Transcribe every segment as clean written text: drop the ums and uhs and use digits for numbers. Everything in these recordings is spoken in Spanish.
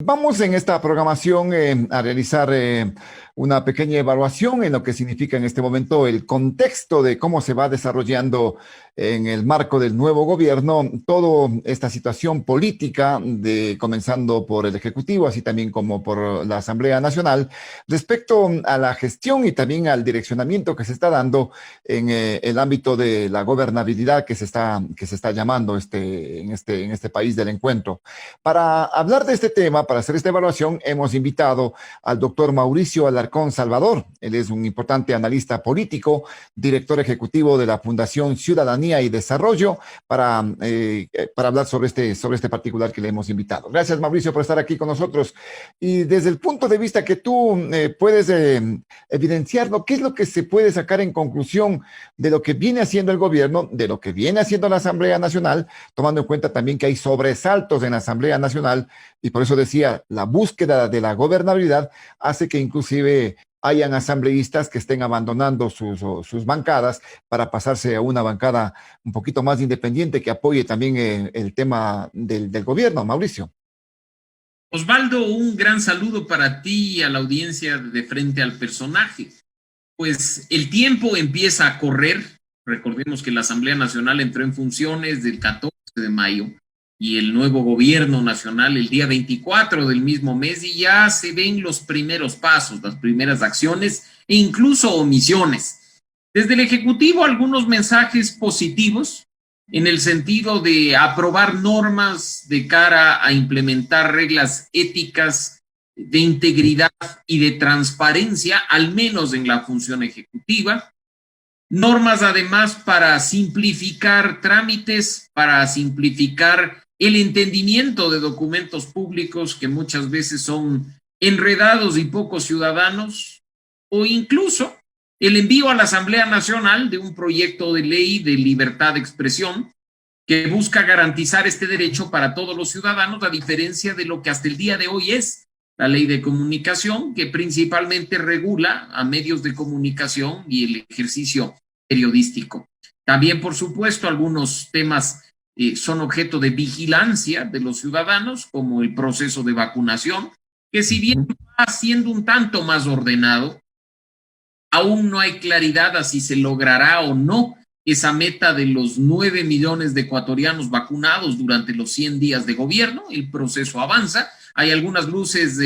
Vamos en esta programación a realizar una pequeña evaluación en lo que significa en este momento el contexto de cómo se va desarrollando en el marco del nuevo gobierno toda esta situación política, comenzando por el Ejecutivo, así también como por la Asamblea Nacional, respecto a la gestión y también al direccionamiento que se está dando en el ámbito de la gobernabilidad que se está llamando en este país del encuentro. Para hablar de este tema, para hacer esta evaluación, hemos invitado al doctor Mauricio Alarcón Salvador. Él es un importante analista político, director ejecutivo de la Fundación Ciudadanía y Desarrollo, para hablar sobre este particular que le hemos invitado. Gracias, Mauricio, por estar aquí con nosotros. Y desde el punto de vista que tú puedes evidenciarlo, ¿qué es lo que se puede sacar en conclusión de lo que viene haciendo el gobierno, de lo que viene haciendo la Asamblea Nacional, tomando en cuenta también que hay sobresaltos en la Asamblea Nacional, y por eso decía, la búsqueda de la gobernabilidad hace que inclusive hayan asambleístas que estén abandonando sus bancadas para pasarse a una bancada un poquito más independiente que apoye también el tema del gobierno, Mauricio? Osvaldo, un gran saludo para ti y a la audiencia de Frente al Personaje. Pues el tiempo empieza a correr. Recordemos que la Asamblea Nacional entró en funciones del 14 de mayo y el nuevo gobierno nacional el día 24 del mismo mes, y ya se ven los primeros pasos, las primeras acciones e incluso omisiones. Desde el Ejecutivo, algunos mensajes positivos en el sentido de aprobar normas de cara a implementar reglas éticas de integridad y de transparencia, al menos en la función ejecutiva. Normas además para simplificar trámites, para simplificar el entendimiento de documentos públicos que muchas veces son enredados y poco ciudadanos, o incluso el envío a la Asamblea Nacional de un proyecto de ley de libertad de expresión que busca garantizar este derecho para todos los ciudadanos, a diferencia de lo que hasta el día de hoy es la ley de comunicación, que principalmente regula a medios de comunicación y el ejercicio periodístico. También, por supuesto, algunos temas son objeto de vigilancia de los ciudadanos, como el proceso de vacunación, que si bien va siendo un tanto más ordenado, aún no hay claridad a si se logrará o no esa meta de los 9 millones de ecuatorianos vacunados durante los 100 días de gobierno. El proceso avanza. Hay algunas luces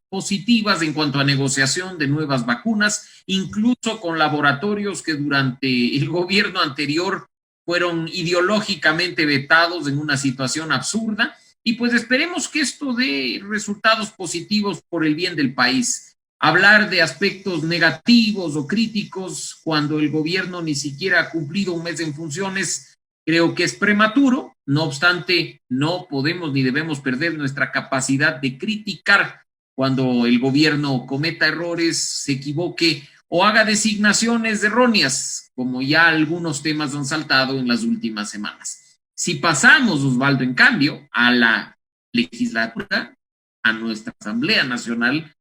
positivas en cuanto a negociación de nuevas vacunas, incluso con laboratorios que durante el gobierno anterior fueron ideológicamente vetados en una situación absurda. Y pues esperemos que esto dé resultados positivos por el bien del país. Hablar de aspectos negativos o críticos cuando el gobierno ni siquiera ha cumplido un mes en funciones, creo que es prematuro. No obstante, no podemos ni debemos perder nuestra capacidad de criticar cuando el gobierno cometa errores, se equivoque o haga designaciones erróneas, como ya algunos temas han saltado en las últimas semanas. Si pasamos, Osvaldo, en cambio, a la legislatura, a nuestra Asamblea Nacional,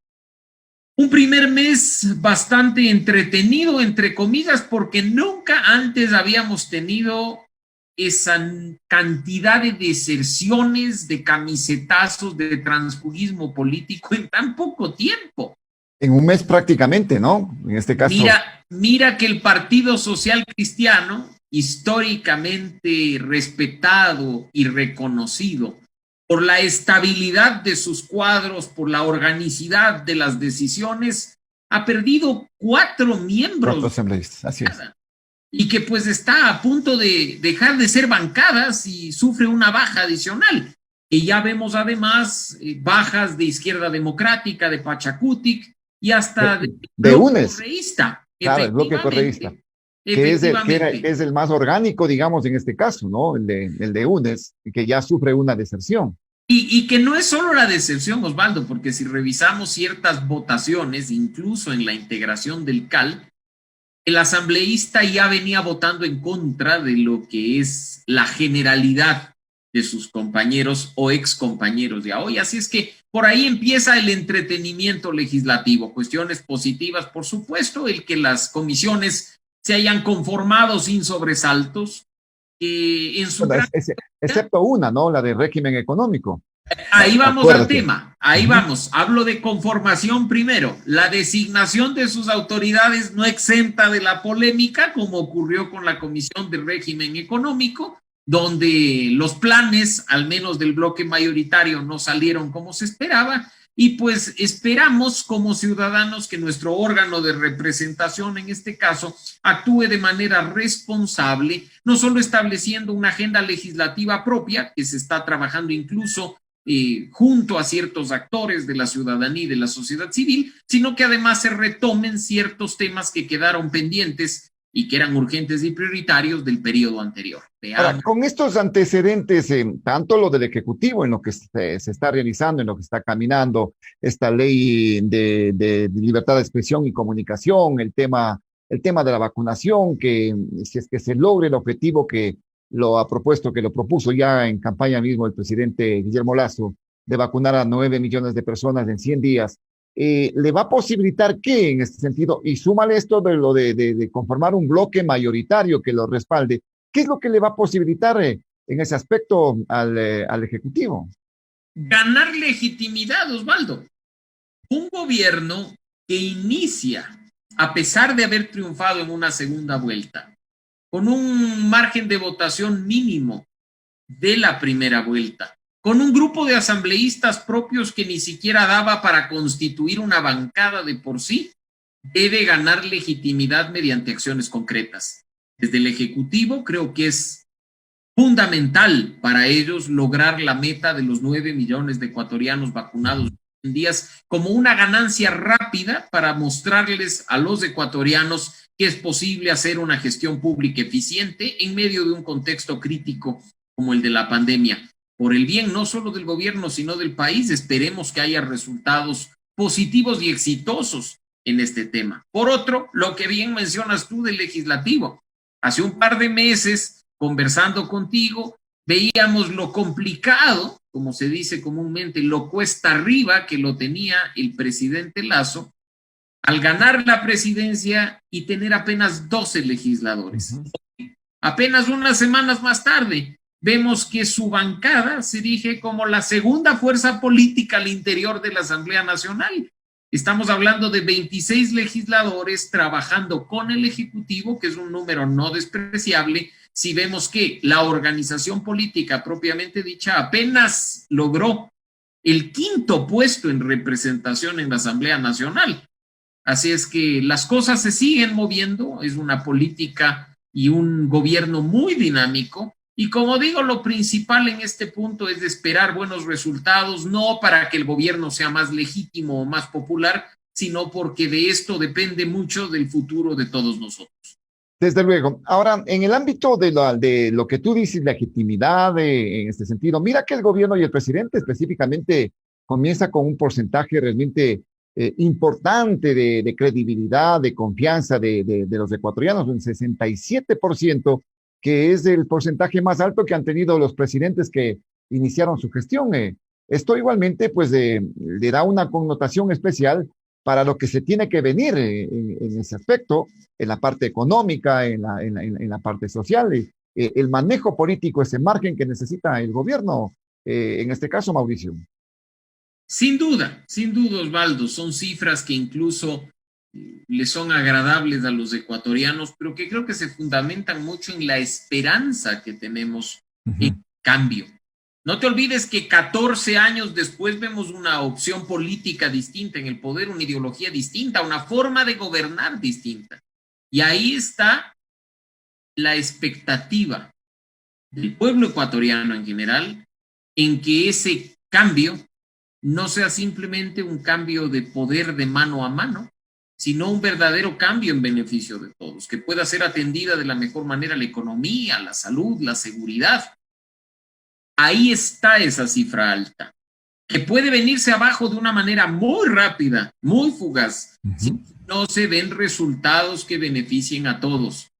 un primer mes bastante entretenido, entre comillas, porque nunca antes habíamos tenido esa cantidad de deserciones, de camisetazos, de transfugismo político en tan poco tiempo. En un mes prácticamente, ¿no? En este caso. Mira que el Partido Social Cristiano, históricamente respetado y reconocido por la estabilidad de sus cuadros, por la organicidad de las decisiones, ha perdido 4 miembros. 4 asambleístas, así es. Y que pues está a punto de dejar de ser bancadas y sufre una baja adicional. Y ya vemos además bajas de Izquierda Democrática, de Pachacutic y hasta de UNES. Correísta. Claro, el bloque correísta. Que es el más orgánico, digamos, en este caso, ¿no? El de UNES, que ya sufre una deserción. Y que no es solo la deserción, Osvaldo, porque si revisamos ciertas votaciones, incluso en la integración del CAL, el asambleísta ya venía votando en contra de lo que es la generalidad de sus compañeros o excompañeros de hoy. Así es que por ahí empieza el entretenimiento legislativo. Cuestiones positivas, por supuesto, el que las comisiones se hayan conformado sin sobresaltos. Excepto una, ¿no? La de régimen económico. Ahí vamos Acuérdate. al tema, ahí vamos. Hablo de conformación primero. La designación de sus autoridades no exenta de la polémica, como ocurrió con la Comisión de Régimen Económico, donde los planes, al menos del bloque mayoritario, no salieron como se esperaba. Y pues esperamos como ciudadanos que nuestro órgano de representación, en este caso, actúe de manera responsable, no solo estableciendo una agenda legislativa propia, que se está trabajando incluso junto a ciertos actores de la ciudadanía y de la sociedad civil, sino que además se retomen ciertos temas que quedaron pendientes y que eran urgentes y prioritarios del periodo anterior. Ahora, con estos antecedentes, tanto lo del Ejecutivo, en lo que se está realizando, en lo que está caminando, esta ley de libertad de expresión y comunicación, el tema de la vacunación, que si es que se logre el objetivo que lo ha propuesto, que lo propuso ya en campaña mismo el presidente Guillermo Lasso, de vacunar a 9 millones de personas en 100 días, ¿le va a posibilitar qué en este sentido? Y súmale esto de lo de conformar un bloque mayoritario que lo respalde. ¿Qué es lo que le va a posibilitar en ese aspecto al Ejecutivo? Ganar legitimidad, Osvaldo. Un gobierno que inicia, a pesar de haber triunfado en una segunda vuelta, con un margen de votación mínimo de la primera vuelta, con un grupo de asambleístas propios que ni siquiera daba para constituir una bancada de por sí, debe ganar legitimidad mediante acciones concretas. Desde el Ejecutivo creo que es fundamental para ellos lograr la meta de los 9 millones de ecuatorianos vacunados en días como una ganancia rápida para mostrarles a los ecuatorianos que es posible hacer una gestión pública eficiente en medio de un contexto crítico como el de la pandemia. Por el bien no solo del gobierno, sino del país, esperemos que haya resultados positivos y exitosos en este tema. Por otro, lo que bien mencionas tú del legislativo. Hace un par de meses, conversando contigo, veíamos lo complicado, como se dice comúnmente, lo cuesta arriba que lo tenía el presidente Lasso al ganar la presidencia y tener apenas 12 legisladores. Apenas unas semanas más tarde, vemos que su bancada se erige como la segunda fuerza política al interior de la Asamblea Nacional. Estamos hablando de 26 legisladores trabajando con el Ejecutivo, que es un número no despreciable, si vemos que la organización política propiamente dicha apenas logró el 5º puesto en representación en la Asamblea Nacional. Así es que las cosas se siguen moviendo, es una política y un gobierno muy dinámico. Y como digo, lo principal en este punto es de esperar buenos resultados, no para que el gobierno sea más legítimo o más popular, sino porque de esto depende mucho del futuro de todos nosotros. Desde luego. Ahora, en el ámbito de lo que tú dices, legitimidad en este sentido, mira que el gobierno y el presidente específicamente comienza con un porcentaje realmente importante de credibilidad, de confianza de los ecuatorianos, un 67%, que es el porcentaje más alto que han tenido los presidentes que iniciaron su gestión. Esto igualmente, pues, le da una connotación especial para lo que se tiene que venir en ese aspecto, en la parte económica, en la parte social, el manejo político, ese margen que necesita el gobierno, en este caso, Mauricio. Sin duda, Osvaldo, son cifras que incluso le son agradables a los ecuatorianos, pero que creo que se fundamentan mucho en la esperanza que tenemos en cambio. No te olvides que 14 años después vemos una opción política distinta en el poder, una ideología distinta, una forma de gobernar distinta. Y ahí está la expectativa del pueblo ecuatoriano en general en que ese cambio no sea simplemente un cambio de poder de mano a mano, sino un verdadero cambio en beneficio de todos, que pueda ser atendida de la mejor manera la economía, la salud, la seguridad. Ahí está esa cifra alta, que puede venirse abajo de una manera muy rápida, muy fugaz, si no se ven resultados que beneficien a todos.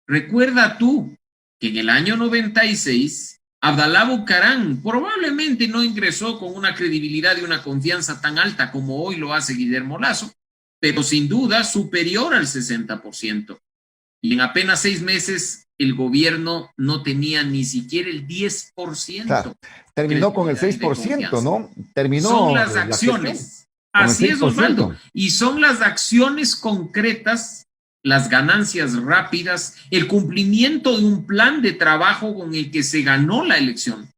Recuerda tú que en el año 96, Abdalá Bucaram probablemente no ingresó con una credibilidad y una confianza tan alta como hoy lo hace Guillermo Lasso, pero sin duda superior al 60%. Y en apenas 6 meses el gobierno no tenía ni siquiera el 10%. Claro, terminó con el 6%, ¿no? Son Terminó las la gestión acciones. con el Así es, 6%. Osvaldo. Y son las acciones concretas, las ganancias rápidas, el cumplimiento de un plan de trabajo con el que se ganó la elección,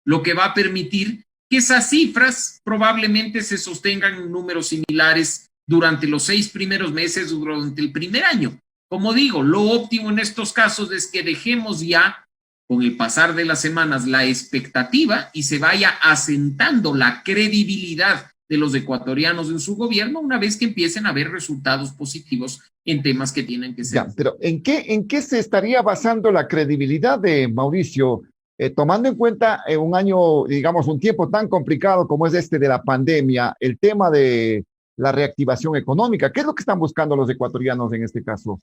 lo que va a permitir que esas cifras probablemente se sostengan en números similares durante los 6 primeros meses, durante el primer año. Como digo, lo óptimo en estos casos es que dejemos ya, con el pasar de las semanas, la expectativa y se vaya asentando la credibilidad de los ecuatorianos en su gobierno una vez que empiecen a ver resultados positivos en temas que tienen que ser. Ya, pero en qué se estaría basando la credibilidad de Mauricio, tomando en cuenta un año, digamos, un tiempo tan complicado como es este de la pandemia, el tema de la reactivación económica? ¿Qué es lo que están buscando los ecuatorianos en este caso?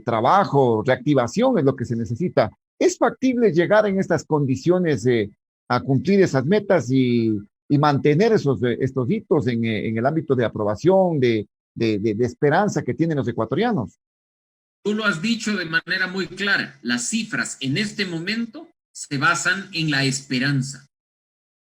Trabajo, reactivación es lo que se necesita. ¿Es factible llegar en estas condiciones a cumplir esas metas y mantener estos hitos en el ámbito de aprobación, de esperanza que tienen los ecuatorianos? Tú lo has dicho de manera muy clara, las cifras en este momento se basan en la esperanza.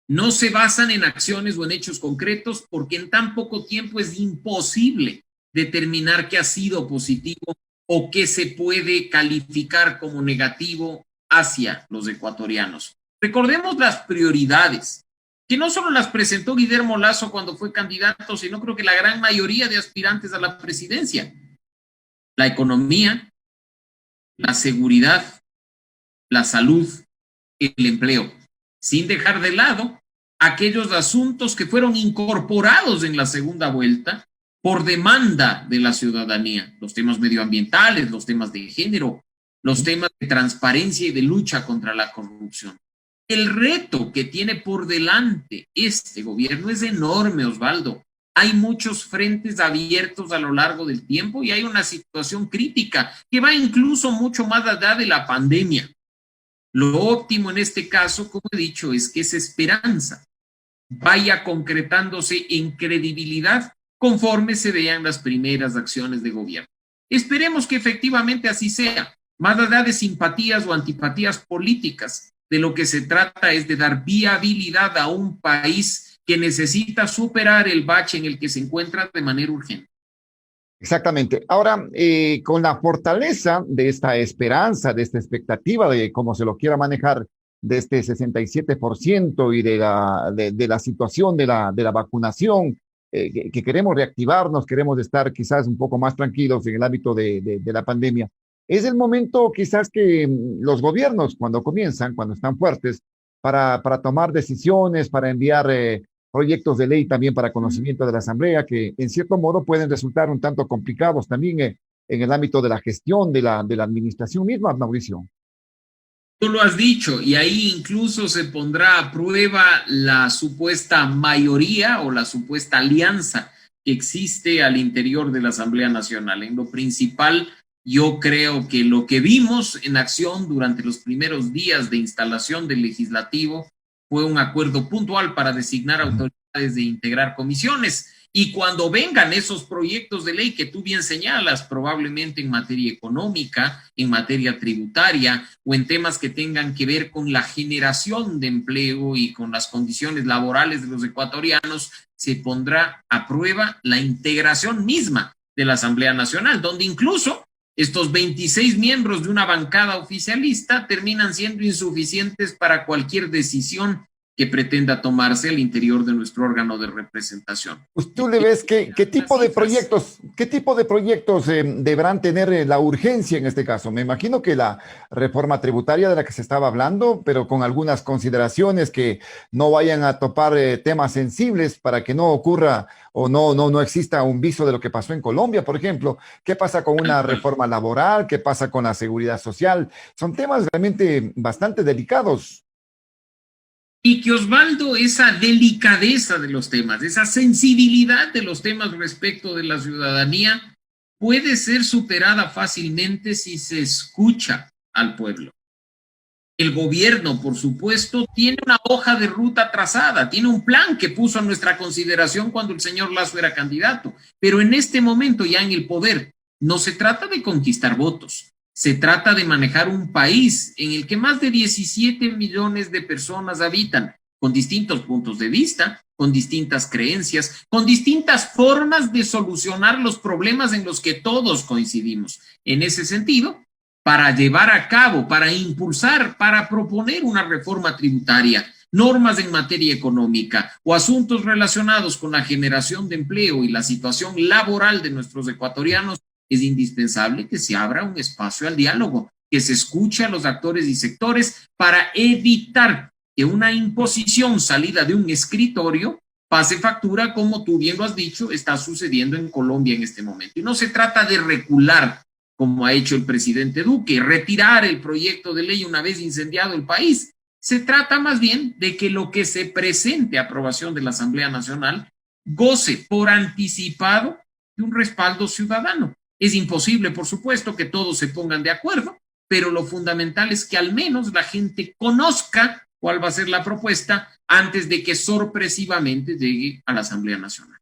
No se basan en acciones o en hechos concretos porque en tan poco tiempo es imposible determinar qué ha sido positivo o qué se puede calificar como negativo hacia los ecuatorianos. Recordemos las prioridades, que no solo las presentó Guillermo Lasso cuando fue candidato, sino creo que la gran mayoría de aspirantes a la presidencia. La economía, la seguridad, la salud, el empleo, sin dejar de lado aquellos asuntos que fueron incorporados en la segunda vuelta por demanda de la ciudadanía, los temas medioambientales, los temas de género, los temas de transparencia y de lucha contra la corrupción. El reto que tiene por delante este gobierno es enorme, Osvaldo. Hay muchos frentes abiertos a lo largo del tiempo y hay una situación crítica que va incluso mucho más allá de la pandemia. Lo óptimo en este caso, como he dicho, es que esa esperanza vaya concretándose en credibilidad conforme se vean las primeras acciones de gobierno. Esperemos que efectivamente así sea, más allá de simpatías o antipatías políticas. De lo que se trata es de dar viabilidad a un país que necesita superar el bache en el que se encuentra de manera urgente. Exactamente. Ahora, con la fortaleza de esta esperanza, de esta expectativa, de cómo se lo quiera manejar, de este 67% y de la situación de la vacunación, que queremos reactivarnos, queremos estar quizás un poco más tranquilos en el ámbito de la pandemia, es el momento quizás que los gobiernos, cuando comienzan, cuando están fuertes, para tomar decisiones, para enviar proyectos de ley también para conocimiento de la Asamblea, que en cierto modo pueden resultar un tanto complicados también en el ámbito de la gestión de la administración misma, Mauricio. Tú lo has dicho, y ahí incluso se pondrá a prueba la supuesta mayoría o la supuesta alianza que existe al interior de la Asamblea Nacional. En lo principal, yo creo que lo que vimos en acción durante los primeros días de instalación del legislativo fue un acuerdo puntual para designar autoridades de integrar comisiones. Y cuando vengan esos proyectos de ley que tú bien señalas, probablemente en materia económica, en materia tributaria o en temas que tengan que ver con la generación de empleo y con las condiciones laborales de los ecuatorianos, se pondrá a prueba la integración misma de la Asamblea Nacional, donde incluso estos 26 miembros de una bancada oficialista terminan siendo insuficientes para cualquier decisión que pretenda tomarse al interior de nuestro órgano de representación. Pues tú le ves qué tipo de proyectos deberán tener la urgencia en este caso. Me imagino que la reforma tributaria de la que se estaba hablando, pero con algunas consideraciones que no vayan a topar temas sensibles para que no ocurra o no exista un viso de lo que pasó en Colombia, por ejemplo. ¿Qué pasa con una reforma laboral? ¿Qué pasa con la seguridad social? Son temas realmente bastante delicados. Y que, Osvaldo, esa delicadeza de los temas, esa sensibilidad de los temas respecto de la ciudadanía puede ser superada fácilmente si se escucha al pueblo. El gobierno, por supuesto, tiene una hoja de ruta trazada, tiene un plan que puso a nuestra consideración cuando el señor Lasso era candidato, pero en este momento ya en el poder No se trata de conquistar votos, se trata de manejar un país en el que más de 17 millones de personas habitan, con distintos puntos de vista, con distintas creencias, con distintas formas de solucionar los problemas en los que todos coincidimos. En ese sentido, para llevar a cabo, para impulsar, para proponer una reforma tributaria, normas en materia económica o asuntos relacionados con la generación de empleo y la situación laboral de nuestros ecuatorianos, es indispensable que se abra un espacio al diálogo, que se escuche a los actores y sectores para evitar que una imposición salida de un escritorio pase factura, como tú bien lo has dicho, está sucediendo en Colombia en este momento. Y no se trata de recular, como ha hecho el presidente Duque, retirar el proyecto de ley una vez incendiado el país. Se trata más bien de que lo que se presente a aprobación de la Asamblea Nacional goce por anticipado de un respaldo ciudadano. Es imposible, por supuesto, que todos se pongan de acuerdo, pero lo fundamental es que al menos la gente conozca cuál va a ser la propuesta antes de que sorpresivamente llegue a la Asamblea Nacional.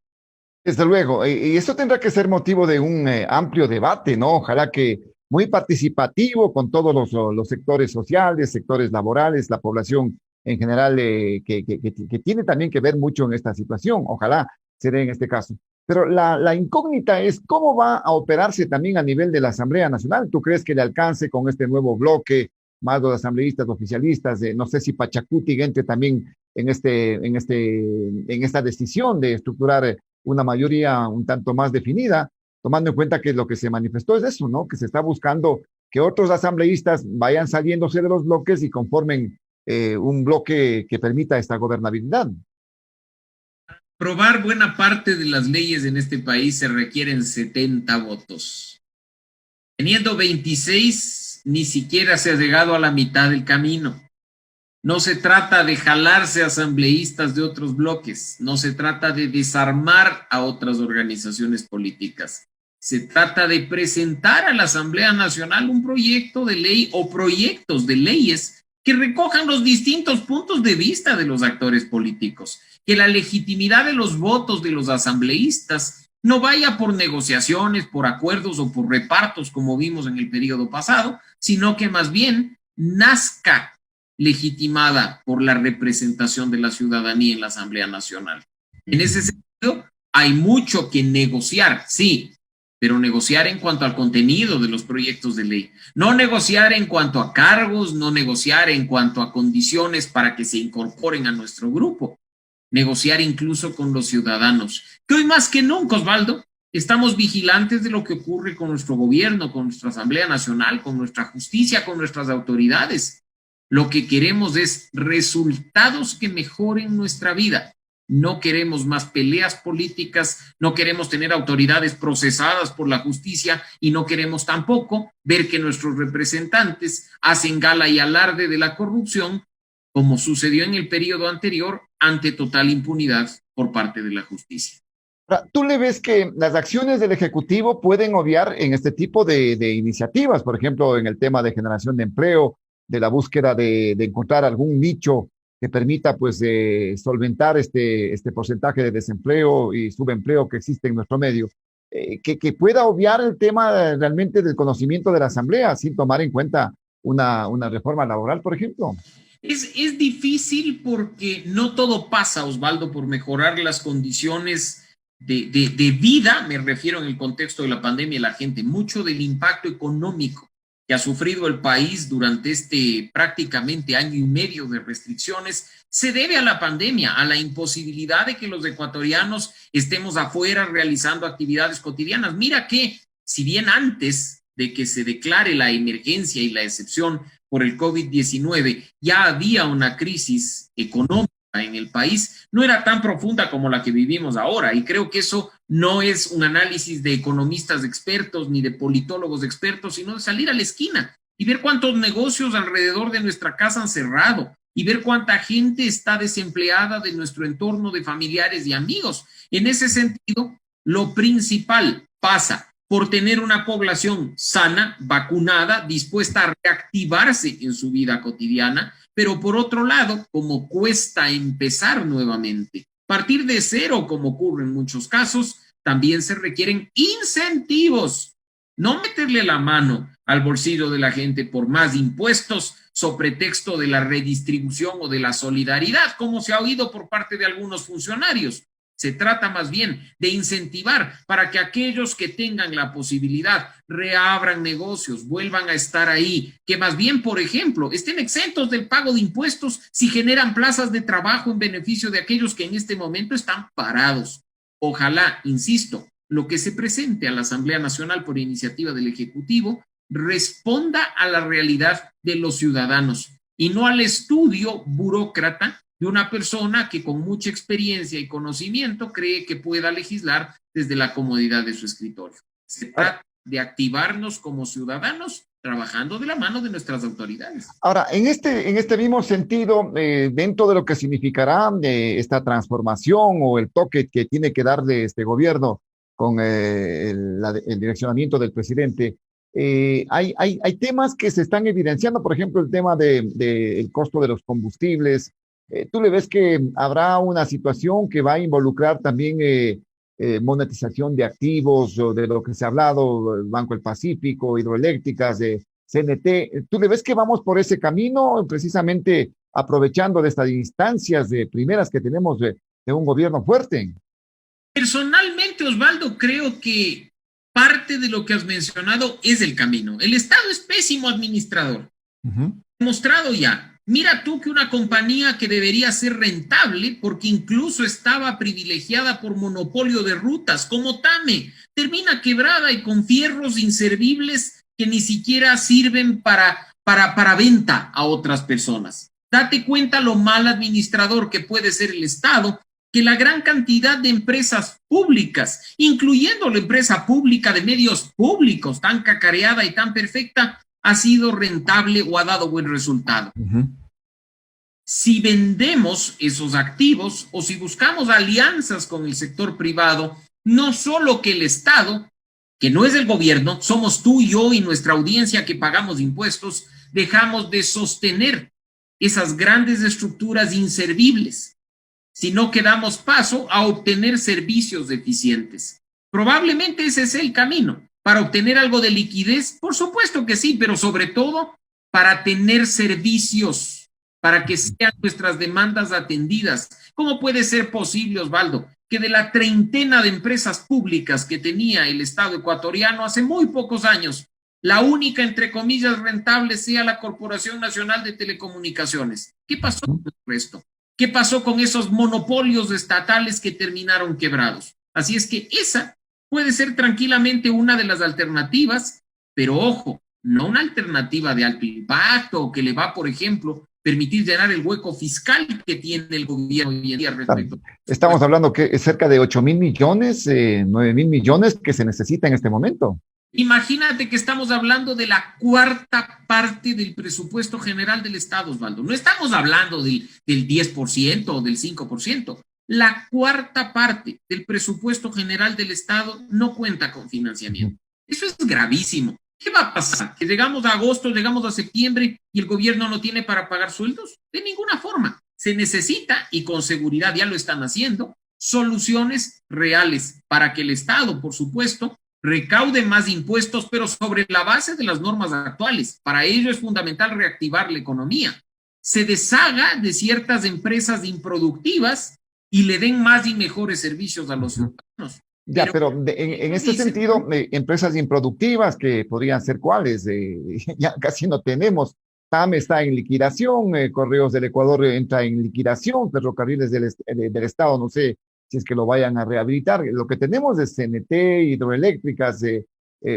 Desde luego, y esto tendrá que ser motivo de un amplio debate, ¿no? Ojalá que muy participativo con todos los sectores sociales, sectores laborales, la población en general, que tiene también que ver mucho en esta situación. Ojalá se dé en este caso. Pero la incógnita es cómo va a operarse también a nivel de la Asamblea Nacional. ¿Tú crees que le alcance con este nuevo bloque, más los asambleístas oficialistas? No sé si Pachacuti entre también en esta decisión de estructurar una mayoría un tanto más definida, tomando en cuenta que lo que se manifestó es eso, ¿no? Que se está buscando que otros asambleístas vayan saliéndose de los bloques y conformen un bloque que permita esta gobernabilidad. Aprobar buena parte de las leyes en este país se requieren 70 votos. Teniendo 26, ni siquiera se ha llegado a la mitad del camino. No se trata de jalarse asambleístas de otros bloques, no se trata de desarmar a otras organizaciones políticas. Se trata de presentar a la Asamblea Nacional un proyecto de ley o proyectos de leyes que recojan los distintos puntos de vista de los actores políticos, que la legitimidad de los votos de los asambleístas no vaya por negociaciones, por acuerdos o por repartos como vimos en el periodo pasado, sino que más bien nazca legitimada por la representación de la ciudadanía en la Asamblea Nacional. En ese sentido, hay mucho que negociar, sí, pero negociar en cuanto al contenido de los proyectos de ley, no negociar en cuanto a cargos, no negociar en cuanto a condiciones para que se incorporen a nuestro grupo, negociar incluso con los ciudadanos, que hoy más que nunca, Osvaldo, estamos vigilantes de lo que ocurre con nuestro gobierno, con nuestra Asamblea Nacional, con nuestra justicia, con nuestras autoridades. Lo que queremos es resultados que mejoren nuestra vida. No queremos más peleas políticas, no queremos tener autoridades procesadas por la justicia y no queremos tampoco ver que nuestros representantes hacen gala y alarde de la corrupción, como sucedió en el periodo anterior, ante total impunidad por parte de la justicia. ¿Tú le ves que las acciones del Ejecutivo pueden obviar en este tipo de iniciativas? Por ejemplo, en el tema de generación de empleo, de la búsqueda de encontrar algún nicho que permita pues solventar este porcentaje de desempleo y subempleo que existe en nuestro medio, que pueda obviar el tema realmente del conocimiento de la Asamblea sin tomar en cuenta una reforma laboral, por ejemplo. Es difícil porque no todo pasa, Osvaldo, por mejorar las condiciones de vida, me refiero en el contexto de la pandemia, la gente, mucho del impacto económico que ha sufrido el país durante este prácticamente año y medio de restricciones, se debe a la pandemia, a la imposibilidad de que los ecuatorianos estemos afuera realizando actividades cotidianas. Mira que, si bien antes de que se declare la emergencia y la excepción por el COVID-19, ya había una crisis económica en el país, no era tan profunda como la que vivimos ahora, y creo que eso no es un análisis de economistas expertos ni de politólogos expertos, sino de salir a la esquina y ver cuántos negocios alrededor de nuestra casa han cerrado y ver cuánta gente está desempleada de nuestro entorno de familiares y amigos. En ese sentido, lo principal pasa por tener una población sana, vacunada, dispuesta a reactivarse en su vida cotidiana, pero por otro lado, como cuesta empezar nuevamente, partir de cero, como ocurre en muchos casos, también se requieren incentivos no meterle la mano al bolsillo de la gente por más impuestos sobre pretexto de la redistribución o de la solidaridad, como se ha oído por parte de algunos funcionarios. Se trata más bien de incentivar para que aquellos que tengan la posibilidad reabran negocios, vuelvan a estar ahí, que más bien, por ejemplo, estén exentos del pago de impuestos si generan plazas de trabajo en beneficio de aquellos que en este momento están parados. Ojalá, insisto, lo que se presente a la Asamblea Nacional por iniciativa del Ejecutivo responda a la realidad de los ciudadanos y no al estudio burócrata de una persona que con mucha experiencia y conocimiento cree que pueda legislar desde la comodidad de su escritorio. Se trata de activarnos como ciudadanos trabajando de la mano de nuestras autoridades. Ahora, en este mismo sentido, dentro de lo que significará esta transformación o el toque que tiene que darle este gobierno con el direccionamiento del presidente, hay temas que se están evidenciando, por ejemplo, el tema del costo de los combustibles. ¿Tú le ves que habrá una situación que va a involucrar también monetización de activos, o de lo que se ha hablado, el Banco del Pacífico, hidroeléctricas, de CNT? ¿Tú le ves que vamos por ese camino, precisamente aprovechando de estas instancias de primeras que tenemos de un gobierno fuerte? Personalmente, Osvaldo, creo que parte de lo que has mencionado es el camino. El Estado es pésimo administrador. Demostrado ya. Mira tú que una compañía que debería ser rentable, porque incluso estaba privilegiada por monopolio de rutas, como TAME, termina quebrada y con fierros inservibles que ni siquiera sirven para venta a otras personas. Date cuenta lo mal administrador que puede ser el Estado, que la gran cantidad de empresas públicas, incluyendo la empresa pública de medios públicos, tan cacareada y tan perfecta, ha sido rentable o ha dado buen resultado. Si vendemos esos activos o si buscamos alianzas con el sector privado, no solo que el Estado, que no es el gobierno, somos tú y yo y nuestra audiencia que pagamos impuestos, dejamos de sostener esas grandes estructuras inservibles, sino que damos paso a obtener servicios eficientes. Probablemente ese es el camino. Para obtener algo de liquidez, por supuesto que sí, pero sobre todo para tener servicios, para que sean nuestras demandas atendidas. ¿Cómo puede ser posible, Osvaldo, que de la treintena de empresas públicas que tenía el Estado ecuatoriano hace muy pocos años, la única, entre comillas, rentable sea la Corporación Nacional de Telecomunicaciones? ¿Qué pasó con el resto? ¿Qué pasó con esos monopolios estatales que terminaron quebrados? Así es que esa puede ser tranquilamente una de las alternativas, pero ojo, no una alternativa de alto impacto que le va, por ejemplo, permitir llenar el hueco fiscal que tiene el gobierno hoy en día respecto. Estamos hablando que es cerca de 8,000 millones, 9,000 millones que se necesita en este momento. Imagínate que estamos hablando de la cuarta parte del presupuesto general del Estado, Osvaldo. No estamos hablando del 10% o del 5%. La cuarta parte del presupuesto general del Estado no cuenta con financiamiento. Eso es gravísimo. ¿Qué va a pasar? ¿Que llegamos a agosto, llegamos a septiembre y el gobierno no tiene para pagar sueldos? De ninguna forma. Se necesita, y con seguridad ya lo están haciendo, soluciones reales para que el Estado, por supuesto, recaude más impuestos, pero sobre la base de las normas actuales. Para ello es fundamental reactivar la economía. Se deshaga de ciertas empresas improductivas y le den más y mejores servicios a los ciudadanos. Ya, pero en este sentido, empresas improductivas que podrían ser cuáles, ya casi no tenemos. TAM está en liquidación, Correos del Ecuador entra en liquidación, Ferrocarriles del Estado, no sé si es que lo vayan a rehabilitar. Lo que tenemos es CNT, hidroeléctricas,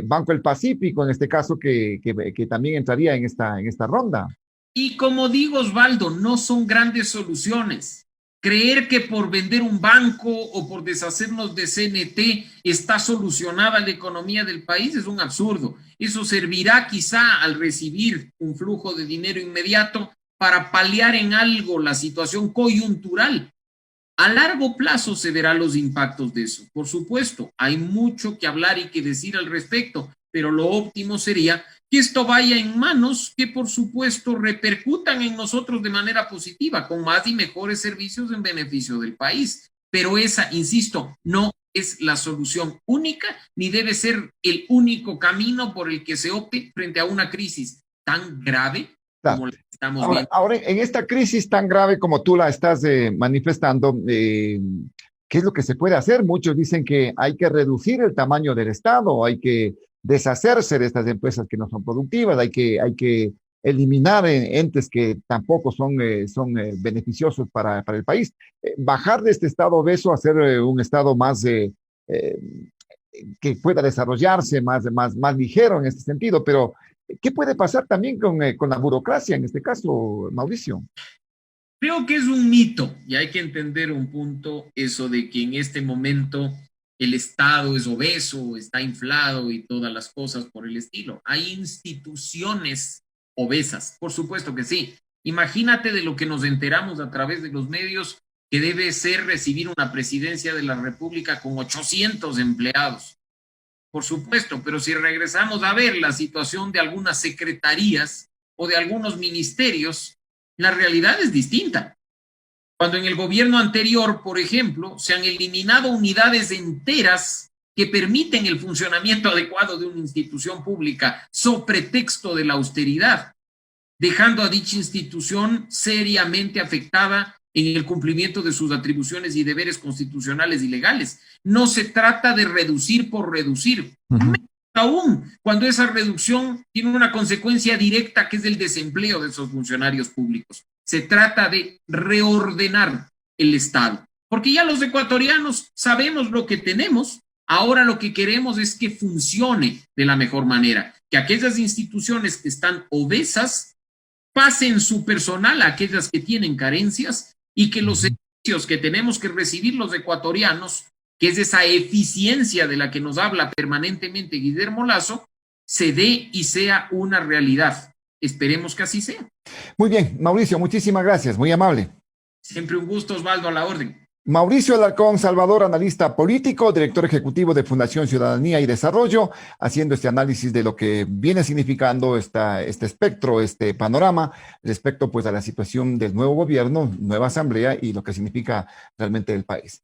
Banco del Pacífico, en este caso, que también entraría en esta ronda. Y como digo, Osvaldo, no son grandes soluciones. Creer que por vender un banco o por deshacernos de CNT está solucionada la economía del país es un absurdo. Eso servirá quizá al recibir un flujo de dinero inmediato para paliar en algo la situación coyuntural. A largo plazo se verán los impactos de eso. Por supuesto, hay mucho que hablar y que decir al respecto, pero lo óptimo sería que esto vaya en manos que, por supuesto, repercutan en nosotros de manera positiva, con más y mejores servicios en beneficio del país. Pero esa, insisto, no es la solución única, ni debe ser el único camino por el que se opte frente a una crisis tan grave como la que estamos viendo. Ahora, en esta crisis tan grave como tú la estás manifestando, ¿qué es lo que se puede hacer? Muchos dicen que hay que reducir el tamaño del Estado, hay que deshacerse de estas empresas que no son productivas, hay que eliminar entes que tampoco son beneficiosos para el país. Bajar de este Estado obeso a ser un Estado más eh, que pueda desarrollarse, más ligero en este sentido, pero ¿qué puede pasar también con la burocracia en este caso, Mauricio? Creo que es un mito y hay que entender un punto, eso de que en este momento el Estado es obeso, está inflado y todas las cosas por el estilo. Hay instituciones obesas, por supuesto que sí. Imagínate de lo que nos enteramos a través de los medios, que debe ser recibir una presidencia de la República con 800 empleados. Por supuesto, pero si regresamos a ver la situación de algunas secretarías o de algunos ministerios, la realidad es distinta. Cuando en el gobierno anterior, por ejemplo, se han eliminado unidades enteras que permiten el funcionamiento adecuado de una institución pública, sobre pretexto de la austeridad, dejando a dicha institución seriamente afectada en el cumplimiento de sus atribuciones y deberes constitucionales y legales. No se trata de reducir por reducir, aún cuando esa reducción tiene una consecuencia directa que es el desempleo de esos funcionarios públicos. Se trata de reordenar el Estado, porque ya los ecuatorianos sabemos lo que tenemos, ahora lo que queremos es que funcione de la mejor manera, que aquellas instituciones que están obesas pasen su personal a aquellas que tienen carencias y que los servicios que tenemos que recibir los ecuatorianos, que es esa eficiencia de la que nos habla permanentemente Guillermo Lasso, se dé y sea una realidad. Esperemos que así sea. Muy bien, Mauricio, muchísimas gracias, muy amable. Siempre un gusto, Osvaldo, a la orden. Mauricio Alarcón Salvador, analista político, director ejecutivo de Fundación Ciudadanía y Desarrollo, haciendo este análisis de lo que viene significando este espectro, este panorama, respecto pues a la situación del nuevo gobierno, nueva asamblea y lo que significa realmente el país.